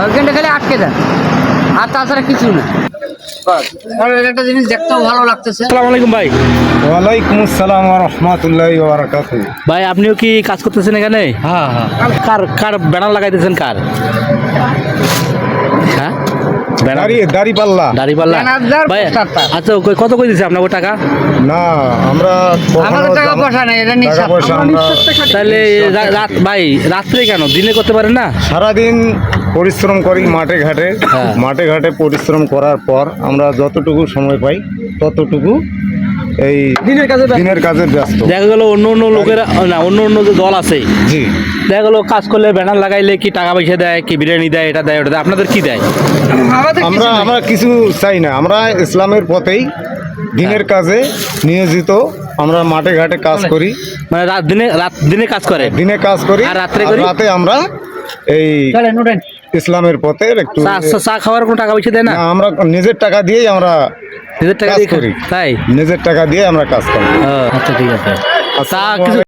ওইখানটা খালি আটকে দেন, আর তাছাড়া কিছু না। আর একটা জিনিস দেখতেও ভালো লাগতেছে। আসসালামু আলাইকুম ভাই। ওয়ালাইকুম আসসালাম ওয়া রাহমাতুল্লাহি ওয়া বারাকাতুহু। ভাই আপনিও কি কাজ করতেছেন এখানে? হ্যাঁ হ্যাঁ, কার কার ব্যানার লাগাইতেছেন কার? হ্যাঁ ব্যানার দাড়িপাল্লা দাড়িপাল্লা ব্যানার ভাই। পোস্টারটা। আচ্ছা কত করে দিচ্ছে আপনাকে টাকা? না আমরা আমাদের টাকা পয়সা নেই, এটা টাকা নিঃস্বার্থ। পয়সা আমরা তাহলে রাত ভাই রাত্রে কেন, দিনে করতে পারেন না? সারাদিন পরিশ্রম করি মাঠে ঘাটে। হ্যাঁ। মাঠে ঘাটে পরিশ্রম করার পর আমরা যতটুকু সময় পাই ততটুকু এই দিনের কাজে ব্যস্ত। দেখা গেল অন্য অন্য লোকেরা না, অন্য অন্য যে দল আছে, জি, দেখা গেল কাজ করলে ব্যানার লাগাইলে কি টাকা পয়সা দেয়, কি বিরিয়ানি দেয়, এটা দেয় ওটা দেয়, আপনাদের কি দেয়? আমরা কিছু চাই না, আমরা ইসলামের পথেই দিনের কাজে নিয়োজিত। আমরা মাঠে ঘাটে কাজ করি, মানে রাত দিনে কাজ করে, দিনে কাজ করি, আর রাত্রে আর করি? রাতে আমরা এই ইসলামের পথে একটু চা খাওয়ার কোনো টাকা পয়সা দেয় না? না, আমরা নিজের টাকা দিয়েই আমরা নিজের টাকা কাজ দিয়ে করি। তাই? নিজের টাকা দিয়ে আমরা কাজ করি। আচ্ছা ঠিক আছে। চা আসসালামু কিছু